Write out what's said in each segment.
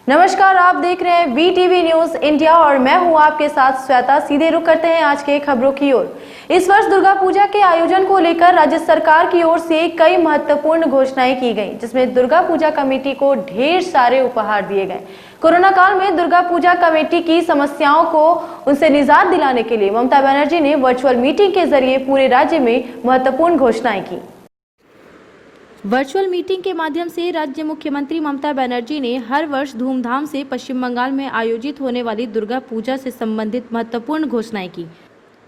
नमस्कार, आप देख रहे हैं वीटीवी न्यूज इंडिया और मैं हूं आपके साथ श्वेता। सीधे रुक करते हैं आज के खबरों की ओर। इस वर्ष दुर्गा पूजा के आयोजन को लेकर राज्य सरकार की ओर से कई महत्वपूर्ण घोषणाएं की गई, जिसमें दुर्गा पूजा कमेटी को ढेर सारे उपहार दिए गए। कोरोना काल में दुर्गा पूजा कमेटी की समस्याओं को उनसे निजात दिलाने के लिए ममता बनर्जी ने वर्चुअल मीटिंग के जरिए पूरे राज्य में महत्वपूर्ण घोषणाएं की। वर्चुअल मीटिंग के माध्यम से राज्य मुख्यमंत्री ममता बनर्जी ने हर वर्ष धूमधाम से पश्चिम बंगाल में आयोजित होने वाली दुर्गा पूजा से संबंधित महत्वपूर्ण घोषणाएं की।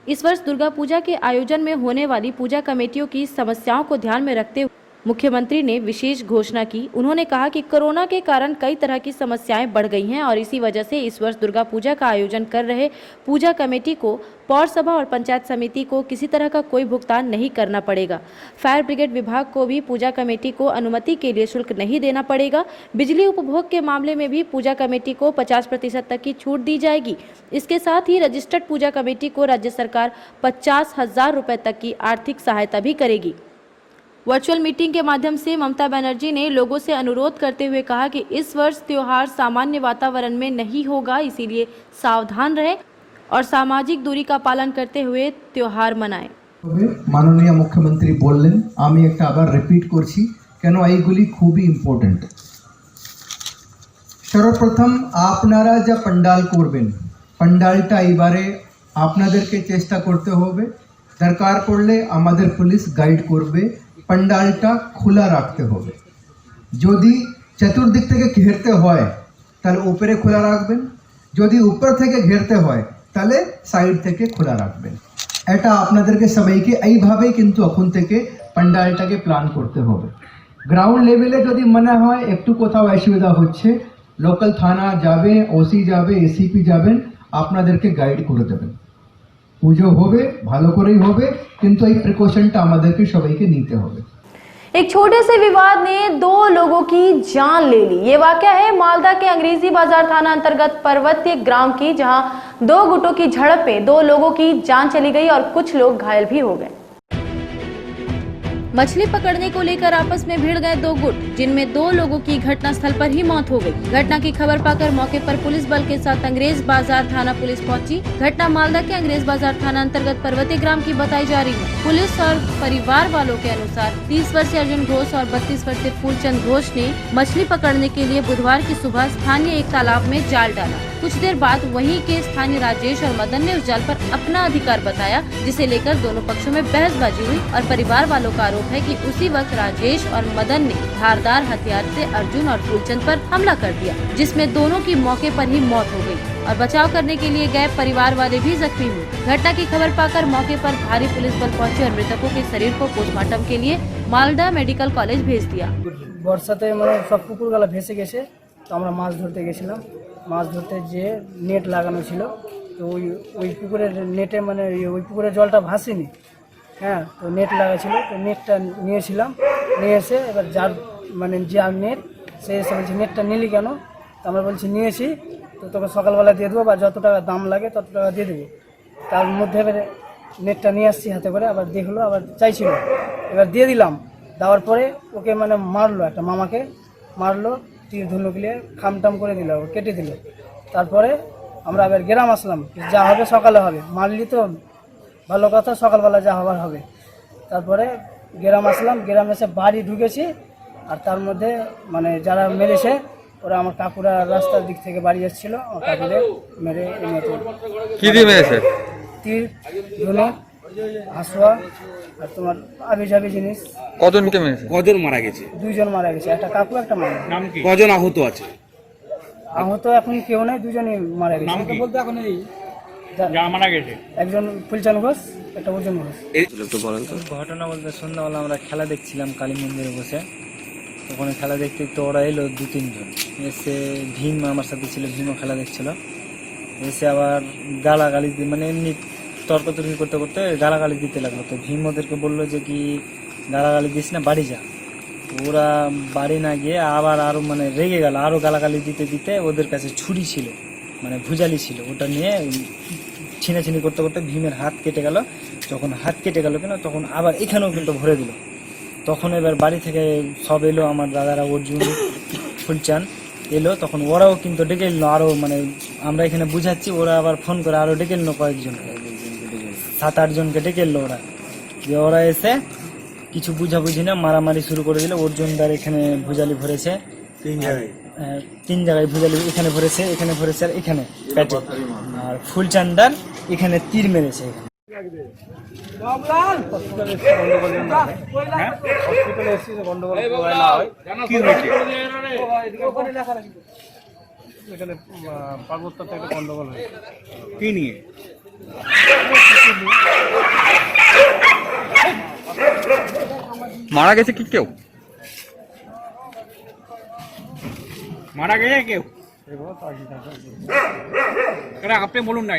इस वर्ष दुर्गा पूजा के आयोजन में होने वाली पूजा कमेटियों की समस्याओं को ध्यान में रखते हुए मुख्यमंत्री ने विशेष घोषणा की। उन्होंने कहा कि कोरोना के कारण कई तरह की समस्याएं बढ़ गई हैं और इसी वजह से इस वर्ष दुर्गा पूजा का आयोजन कर रहे पूजा कमेटी को पौर सभा और पंचायत समिति को किसी तरह का कोई भुगतान नहीं करना पड़ेगा। फायर ब्रिगेड विभाग को भी पूजा कमेटी को अनुमति के लिए शुल्क नहीं देना पड़ेगा। बिजली उपभोग के मामले में भी पूजा कमेटी को 50% तक की छूट दी जाएगी। इसके साथ ही रजिस्टर्ड पूजा कमेटी को राज्य सरकार 50,000 रुपए तक की आर्थिक सहायता भी करेगी। वर्चुअल मीटिंग के माध्यम से ममता बनर्जी ने लोगों से अनुरोध करते हुए कहा कि इस वर्ष त्योहार सामान्य वातावरण में नहीं होगा, इसीलिए सावधान रहें और सामाजिक दूरी का पालन करते हुए त्योहार मनाएं। माननीय मुख्यमंत्री बोलें, आमी एक आबार रिपीट करছি কেন এইগুলি খুবই ইম্পর্টেন্ট। সর্বপ্রথম আপনারা যা পান্ডাল করবেন, পান্ডালটা এবারে আপনাদেরকে চেষ্টা করতে হবে। দরকার পড়লে আমাদের পুলিশ গাইড করবে। পান্ডালটা খোলা রাখতে হবে। যদি চতুর্দিক থেকে ঘেরতে হয় তাহলে উপরে খোলা রাখবেন, যদি উপর থেকে ঘেরতে হয় তাহলে সাইড থেকে খোলা রাখবেন। এটা আপনাদেরকে সবাইকে এইভাবেই কিন্তু এখন থেকে পান্ডালটাকে প্ল্যান করতে হবে। গ্রাউন্ড লেভেলে যদি মনে হয় একটু কোথাও অসুবিধা হচ্ছে, লোকাল থানা যাবে, ওসি যাবে, এসিপি যাবেন, আপনাদেরকে গাইড করে দেবেন। পুজো হবে, ভালো করেই হবে, কিন্তু এই প্রিকশনটা আমাদেরকে সবাইকে নিতে হবে। एक छोटे से विवाद ने 2 लोगों की जान ले ली। ये वाकया है मालदा के अंग्रेजी बाजार थाना अंतर्गत पर्वतीय ग्राम की, जहां 2 गुटों की झड़प में 2 लोगों की जान चली गई और कुछ लोग घायल भी हो गए। मछली पकड़ने को लेकर आपस में भिड़ गए 2 गुट, जिनमें 2 लोगों की घटनास्थल पर ही मौत हो गई। घटना की खबर पाकर मौके पर पुलिस बल के साथ अंग्रेज बाजार थाना पुलिस पहुंची। घटना मालदा के अंग्रेज बाजार थाना अंतर्गत पर्वतीय ग्राम की बताई जा रही है। पुलिस और परिवार वालों के अनुसार 30 वर्षीय अर्जुन घोष और 32 वर्षीय फूलचंद घोष ने मछली पकड़ने के लिए बुधवार की सुबह स्थानीय एक तालाब में जाल डाला। कुछ देर बाद वहीं के स्थानीय राजेश और मदन ने उस जाल पर अपना अधिकार बताया, जिसे लेकर दोनों पक्षों में बहसबाजी हुई और परिवार वालों का आरोप है कि उसी वक्त राजेश और मदन ने धारदार हथियार से अर्जुन और फूलचंद पर हमला कर दिया, जिसमें दोनों की मौके पर ही मौत हो गई और बचाव करने के लिए गए परिवार वाले भी जख्मी हुए। घटना की खबर पाकर मौके पर भारी पुलिस बल पहुंचे और मृतकों के शरीर को पोस्टमार्टम के लिए मालदा मेडिकल कॉलेज भेज दिया। बरसाते মানে সব পুকুরগুলো ভেসে গেছে, তো আমরা মাছ ধরতে গেছিলাম। মাছ ধরতে যে নেট লাগানো ছিল, তো ওই পুকুরের নেটে মানে ওই পুকুরের জলটা ভাসেনি। হ্যাঁ, তো নেট লাগা ছিল, তো নেটটা নিয়েছিলাম। নিয়ে এসে এবার যার মানে যার নেট, সে এসে বলছে নেটটা নিলি কেন? তো আমরা বলছি নিয়েছি, তো তোকে সকালবেলা দিয়ে দেবো বা যত টাকা দাম লাগে তত টাকা দিয়ে দেবো। তার মধ্যে এবারে নেটটা নিয়ে আসছি হাতে করে, আবার দেখলো, আবার চাইছিল, এবার দিয়ে দিলাম। দেওয়ার পরে ওকে মানে মারলো, একটা মামাকে মারলো, তীর ধনুক নিয়ে খামটাম করে দিল, কেটে দিল। তারপরে আমরা আবার গ্রাম আসলাম, যা হবে সকালে হবে, মারলি তো ভালো কথা, সকালবেলা যা হবার হবে। তারপরে গ্রাম আসলাম, গ্রাম এসে বাড়ি ঢুকেছি, আর তার মধ্যে মানে যারা মেরেছে ওরা আমার কাকুরা রাস্তার দিক থেকে বাড়ি এসেছিল, আমার কাকুদের মেরে এনে কি দিয়ে মেরেছে? তীর ধনুক, হাসুয়া আর তোমার আবিজাবি জিনিস। কজনকে মেরেছে? কজন মারা গেছে? 2 জন মারা গেছে, একটা কাকু একটা মামা। কজন আহত আছে? আহত এখন কেউ নাই, 2 জনই মারা গেছে। বলতে এখন এই মারা গেছে একজন ফুলচাঁদ ঘোষ, একটা অর্জুন ঘোষ। ঘটনা বলতে সন্ধ্যাবেলা আমরা খেলা দেখছিলাম কালী মন্দিরে বসে। ওখানে খেলা দেখতে তো ওরা এলো 2-3 জন এসে, ভীম আমার সাথে ছিল, ভীমও খেলা দেখছিল। এসে আবার গালাগালি মানে এমনি তর্কতর্কি করতে করতে গালাগালি দিতে লাগলো। তো ভীম ওদেরকে বললো যে কি গালাগালি দিস না, বাড়ি যা। ওরা বাড়ি না গিয়ে আবার আরও মানে রেগে গেল, আরও গালাগালি দিতে দিতে ওদের কাছে ছুরি ছিল, মানে ভুজালি ছিল, ওটা নিয়ে ছিনাছিনি করতে করতে ভীমের হাত কেটে গেল। যখন হাত কেটে গেল কিনা তখন আবার এখানেও কিন্তু ভরে দিল। তখন এবার বাড়ি থেকে সব এলো, আমার দাদারা, অর্জুন, ফুলচাঁদ, এলো, তখন ওরাও কিন্তু ডেকে নিল আরও, মানে আমরা এখানে বুঝাচ্ছি, ওরা আবার ফোন করে আরও ডেকে নিল কয়েকজনকে, 7-8 জনকে ডেকে এলো ওরা। যে ওরা এসে কিছু বুঝাবুঝি না মারামারি শুরু করে দিল। অর্জুনদার এখানে ভুজালি ভরেছে 3 জায়গায় ভুজালি, এখানে ভরেছে, এখানে ভরেছে, আর এখানে পেটে। আর ফুলচান্দার এখানে তীর মেরেছে। এখানে পার্বত্যতে একটা গন্ডগোল হয়। কি নিয়ে? মারা গেছে কি কেউ? মারা গেছে কেউ? আপনি বলুন না।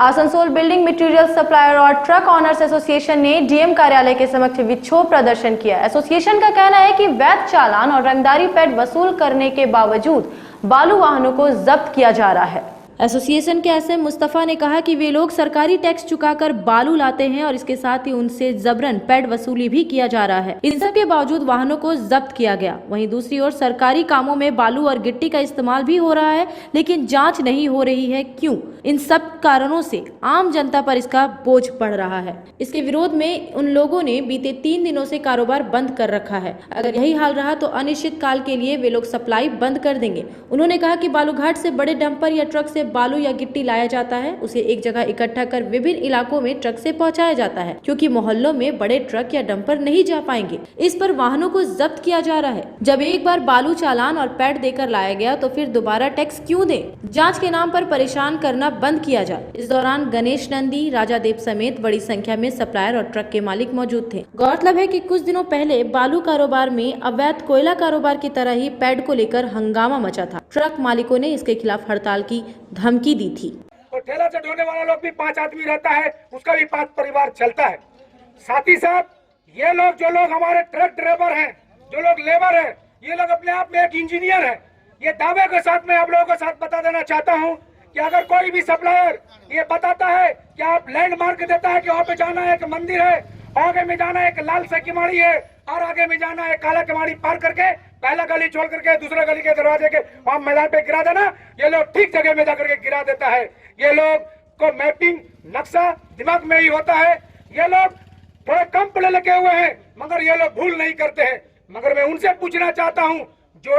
आसनसोल बिल्डिंग मटेरियल सप्लायर और ट्रक ऑनर्स एसोसिएशन ने डीएम कार्यालय के समक्ष विक्षोभ प्रदर्शन किया। एसोसिएशन का कहना है कि वैध चालान और रंगदारी पेड वसूल करने के बावजूद बालू वाहनों को जब्त किया जा रहा है। एसोसिएशन के एसएम मुस्तफा ने कहा कि वे लोग सरकारी टैक्स चुकाकर बालू लाते हैं और इसके साथ ही उनसे जबरन पेड वसूली भी किया जा रहा है। इन सब के बावजूद वाहनों को जब्त किया गया। वहीं दूसरी ओर सरकारी कामों में बालू और गिट्टी का इस्तेमाल भी हो रहा है, लेकिन जांच नहीं हो रही है। क्यों? इन सब कारणों से आम जनता पर इसका बोझ पड़ रहा है। इसके विरोध में उन लोगों ने बीते 3 दिनों से कारोबार बंद कर रखा है। अगर यही हाल रहा तो अनिश्चित काल के लिए वे लोग सप्लाई बंद कर देंगे। उन्होंने कहा कि बालूघाट से बड़े डंपर या ट्रक से बालू या गिट्टी लाया जाता है, उसे एक जगह इकट्ठा कर विभिन्न इलाकों में ट्रक से पहुंचाया जाता है, क्योंकि मोहल्लों में बड़े ट्रक या डंपर नहीं जा पाएंगे। इस पर वाहनों को जब्त किया जा रहा है। जब एक बार बालू चालान और पैड देकर लाया गया तो फिर दोबारा टैक्स क्यों दें? जांच के नाम पर परेशान करना बंद किया जाए। इस दौरान गणेश नंदी, राजा देव समेत बड़ी संख्या में सप्लायर और ट्रक के मालिक मौजूद थे। गौरतलब है कि कुछ दिनों पहले बालू कारोबार में अवैध कोयला कारोबार की तरह ही पैड को लेकर हंगामा मचा था। ट्रक मालिकों ने इसके खिलाफ हड़ताल की धमकी दी थी। और ठेला से ढोने वाला लोग भी 5 आदमी रहता है, उसका भी 5 परिवार चलता है। साथ ही साथ ये लोग, जो लोग हमारे ट्रक ड्राइवर हैं, जो लोग लेबर हैं, ये लोग अपने आप में एक इंजीनियर है। ये दावे के साथ मैं आप लोगों के साथ बता देना चाहता हूँ कि अगर कोई भी सप्लायर ये बताता है कि आप लैंडमार्क देता है कि वहाँ पे जाना है, एक मंदिर है, आगे में जाना है, एक लाल सा किमाड़ी है, और आगे में जाना है काला किमाड़ी पार करके पहला गली छोड़ करके दूसरा गली के दरवाजे के वहाँ मैदान पे गिरा देना, ये लोग ठीक जगह में जाकर के गिरा देता है। ये लोग को मैपिंग नक्शा दिमाग में ही होता है। ये लोग थोड़े कम पढ़े लिखे हुए हैं, मगर ये लोग भूल नहीं करते हैं। मगर मैं उनसे पूछना चाहता हूँ, जो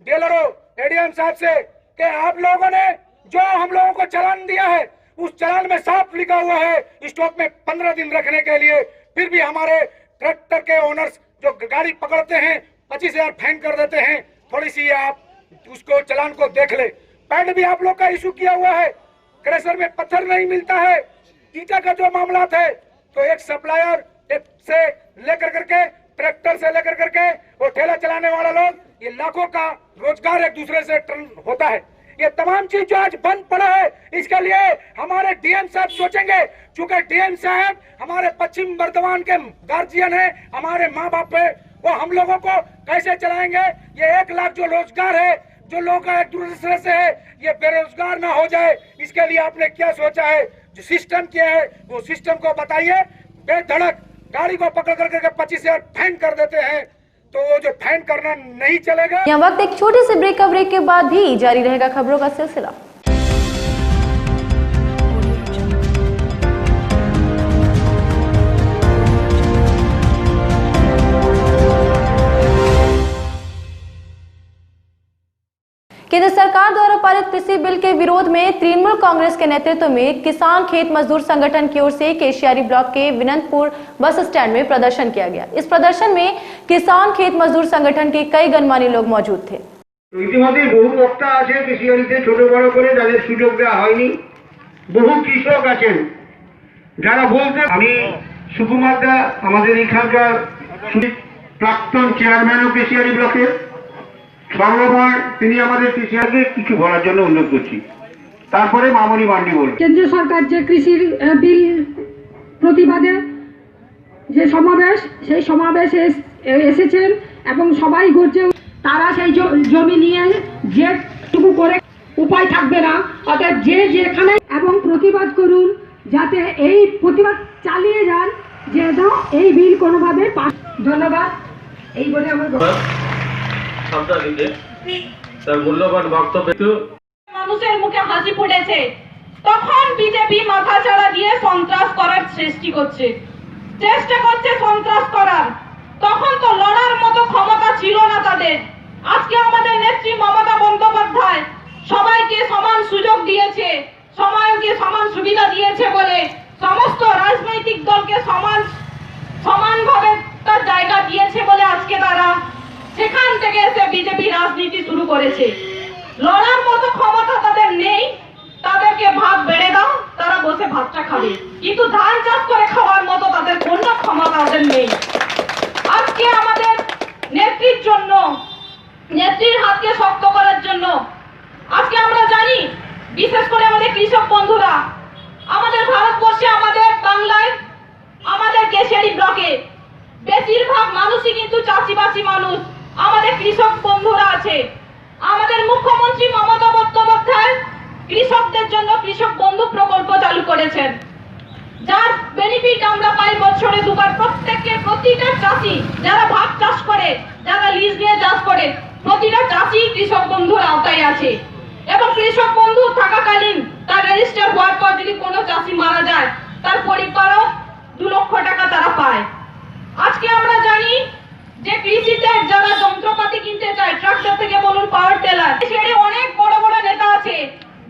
डीलरों एडीएम साहब से, कि आप लोगों ने जो हम लोगों को चालान दिया है, उस चालान में साफ लिखा हुआ है स्टॉक में 15 दिन रखने के लिए, फिर भी हमारे ट्रैक्टर के ओनर्स जो गाड़ी पकड़ते हैं 25,000 फाइन कर देते हैं। थोड़ी सी आप उसको चालान को देख ले। पैड भी आप लोग का इशू किया हुआ है, क्रेशर में पत्थर नहीं मिलता है, ईटा का जो मामला है, तो एक सप्लायर से लेकर करके, ट्रैक्टर से लेकर करके और ठेला चलाने वाला लोग, ये लाखों का रोजगार एक दूसरे से टर्न होता है। ये तमाम चीज जो आज बंद पड़ा है, इसके लिए हमारे डीएम साहब सोचेंगे। चूंकि डीएम साहब हमारे पश्चिम बर्धमान के गार्जियन है, हमारे माँ बाप है, वो हम लोगों को कैसे चलाएंगे? ये 1 लाख जो रोजगार है, जो लोग एक दूसरे से है, ये बेरोजगार ना हो जाए, इसके लिए आपने क्या सोचा है? जो सिस्टम क्या है वो सिस्टम को बताइए। बेधड़क गाड़ी को पकड़ करके 25,000 फाइन कर देते हैं, तो वो जो फाइन करना नहीं चलेगा। यहाँ वक्त एक छोटे से ब्रेक के बाद भी जारी रहेगा खबरों का सिलसिला। केंद्र सरकार द्वारा पारित कृषि बिल के विरोध में तृणमूल कांग्रेस के नेतृत्व में किसान खेत मजदूर संगठन की ओर से केशियारी ब्लॉक के विनंतपुर बस स्टैंड में प्रदर्शन किया गया। इस प्रदर्शन में किसान खेत मजदूर संगठन के कई गणमान्य लोग मौजूद थे। ইতিমধ্যে বহু বক্তা আছে কৃষিজমিতে ছোট বড় করে যাদের সুযোগ দেওয়া হয়নি, বহু কৃষক আছেন যারা বলতে। আমি সুকুমার দা আমাদের এখানকার প্রাক্তন চেয়ারম্যান ও কেশিয়ারি ব্লকের সর্বময়, তিনি আমাদের কৃষিকে কিছু বলার জন্য অনুরোধ করছি। তারপরে মামনি মান্ডি বলবেন। কেন্দ্রীয় সরকার যে কৃষির বিল প্রতিবাদে যে সমাবেশ, সেই সমাবেশে এসেছেন এবং সবাই গর্জে, তারা সেই জমি নিয়ে যেটুকু করে উপায় থাকবে না, অর্থাৎ যে যেখানে এবং প্রতিবাদ করুন, যাতে এই প্রতিবাদ চালিয়ে যান, যেন এই বিল কোনোভাবে পাস। ধন্যবাদ। এই বলে আমার তার মূল্যবান বক্তব্য। মানুষের মুখে হাসি ফুটেছে, তখন বিজেপি মাথাচাড়া দিয়ে সন্ত্রাস করার চেষ্টা করছে সন্ত্রাস করার। তখন তো লড়ার মতো ক্ষমতা ছিল না তাদের। আজকে আমাদের নেত্রী মমতা বন্দ্যোপাধ্যায় সবাইকে সমান সুযোগ দিয়েছে, সবাইকে সমান সুবিধা দিয়েছে বলে সমস্ত রাজনৈতিক দলকে সমানভাবে তার জায়গা দিয়েছে বলে আজকে তারা সেখান থেকে এসে বিজেপি রাজনীতি শুরু করেছে। লড়ার মতো ক্ষমতা তাদের নেই, তাদেরকে ভাত বেড়ে দাও, তারা বসে ভাতটা খাবে, কিন্তু ধান চাষ করে খাওয়ার মতো তাদের কোনো ক্ষমতা তাদের নেই। আজকে আমাদের নেত্রীর জন্য, নেত্রীর হাতকে শক্ত করার জন্য আজকে আমরা জানি, বিশেষ করে আমাদের কৃষক বন্ধুরা, আমাদের ভারতবর্ষে, আমাদের বাংলায়, আমাদের কেশিয়ারি ব্লকে বেশিরভাগ মানুষই কিন্তু চাষিবাসী মানুষ। আমাদের কৃষক বন্ধুরা আছে। আমাদের মুখ্যমন্ত্রী মমতা বন্দ্যোপাধ্যায় কৃষকদের জন্য কৃষক বন্ধু প্রকল্প চালু করেছেন, যার বেনিফিট আমরা পাই বছরে দুবার। প্রতিটা চাষি যারা ভাগ চাষ করে, যারা লিজ নিয়ে চাষ করে, প্রতিটা চাষি কৃষক বন্ধুর আওতায় আছে। এবং কৃষক বন্ধু থাকাকালীন তার রেজিস্টার হওয়ার পর যদি কোনো চাষি মারা যায়, তার পরিবারও 2 লক্ষ টাকা তারা পায়। আজকে আমরা জানি যে কৃষিতে যারা যন্ত্রপাতি কিনতে চায়, ট্রাক্টর থেকে বলুন, পাওয়ার টেলার, সেখানে অনেক বড় বড় নেতা আছে।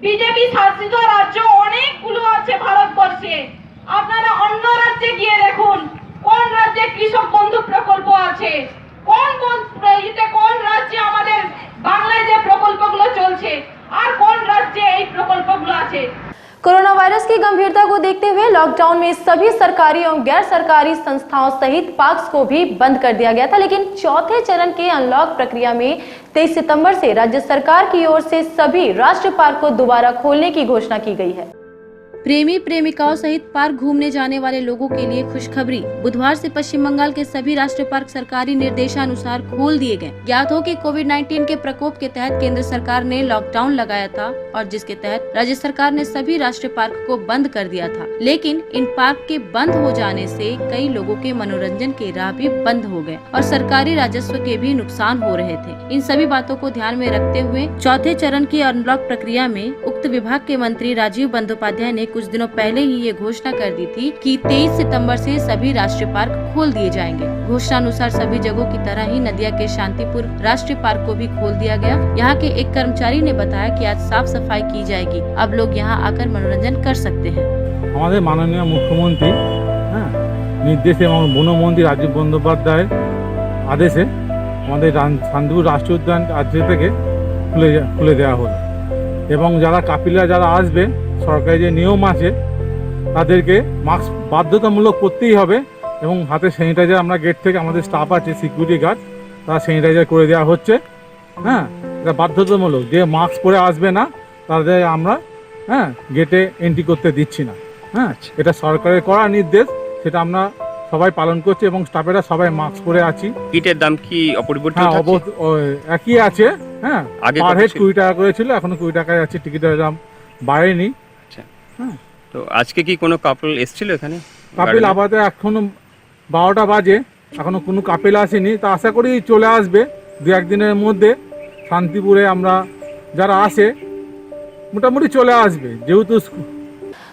বিজেপি শাসিত রাজ্য অনেকগুলো আছে ভারতবর্ষে। আপনারা অন্য রাজ্যে গিয়ে দেখুন কোন রাজ্যে কৃষক বন্ধু প্রকল্প আছে, কোন রাজ্যে আমাদের বাংলায় যে প্রকল্পগুলো চলছে, আর কোন রাজ্যে এই প্রকল্পগুলো আছে। कोरोना वायरस की गंभीरता को देखते हुए लॉकडाउन में सभी सरकारी एवं गैर सरकारी संस्थाओं सहित पार्क्स को भी बंद कर दिया गया था, लेकिन चौथे चरण के अनलॉक प्रक्रिया में 23 सितंबर से राज्य सरकार की ओर से सभी राष्ट्रीय पार्क को दोबारा खोलने की घोषणा की गई है। प्रेमी प्रेमिकाओं सहित पार्क घूमने जाने वाले लोगों के लिए खुशखबरी। बुधवार से पश्चिम बंगाल के सभी राष्ट्रीय पार्क सरकारी निर्देशानुसार खोल दिए गए। ज्ञात हो कि कोविड-19 के प्रकोप के तहत केंद्र सरकार ने लॉकडाउन लगाया था और जिसके तहत राज्य सरकार ने सभी राष्ट्रीय पार्क को बंद कर दिया था, लेकिन इन पार्क के बंद हो जाने से कई लोगों के मनोरंजन के राह भी बंद हो गए और सरकारी राजस्व के भी नुकसान हो रहे थे। इन सभी बातों को ध्यान में रखते हुए चौथे चरण की अनलॉक प्रक्रिया में उक्त विभाग के मंत्री राजीव बंदोपाध्याय ने कुछ दिनों पहले ही ये घोषणा कर दी थी कि 23 सितंबर से सभी राष्ट्रीय पार्क खोल दिए जाएंगे। घोषणा अनुसार सभी जगहों की तरह ही नदिया के शांतिपुर राष्ट्रीय पार्क को भी खोल दिया गया। यहाँ के एक कर्मचारी ने बताया कि आज साफ सफाई की जाएगी, अब लोग यहाँ आकर मनोरंजन कर सकते हैं। हमारे माननीय मुख्यमंत्री निर्देश এবং বনমন্ত্রী রাজীব বন্দ্যোপাধ্যায়ের আদেশে আমাদের শান্তিপুর রাষ্ট্রীয় উদ্যান আজকে থেকে খুলে দেওয়া হলো এবং যারা কাপিলা যারা আসবে, সরকারি যে নিয়ম আছে তাদেরকে মাস্ক বাধ্যতামূলক করতেই হবে এবং হাতে স্যানিটাইজার আমরা গেট থেকে আমাদের স্টাফ আছে সিকিউরিটি গার্ড তারা স্যানিটাইজার করে দেওয়া হচ্ছে। এটা বাধ্যতামূলক, যে মাস্ক পরে আসবে না তাদের আমরা গেটে এন্ট্রি করতে দিচ্ছি না। এটা সরকারের করা নির্দেশ, সেটা আমরা সবাই পালন করছি এবং স্টাফেরা সবাই মাস্ক পরে আছি। কিটের দাম কি অপরিবর্তিত একই আছে, পার হেড 20 টাকা করে ছিল, এখনো 20 টাকায় আছে, টিকিটের দাম বাড়েনি। তো আজকে কি কোনো কাপল এসেছিল এখানে? কাপিল আপাতত এখনো 12টা বাজে, এখনো কোনো কাপিল আসেনি, তা আশা করি চলে আসবে 2-1 দিনের মধ্যে। শান্তিপুরে আমরা যারা আসে মোটামুটি চলে আসবে যেহেতু।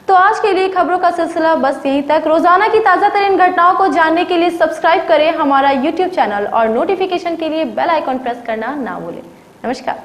तो आज के लिए खबरों का सिलसिला बस यहीं तक। रोजाना की ताज़ा तरीन घटनाओं को जानने के लिए सब्सक्राइब करें हमारा YouTube चैनल और नोटिफिकेशन के लिए बेल आइकॉन प्रेस करना ना भूलें। नमस्कार।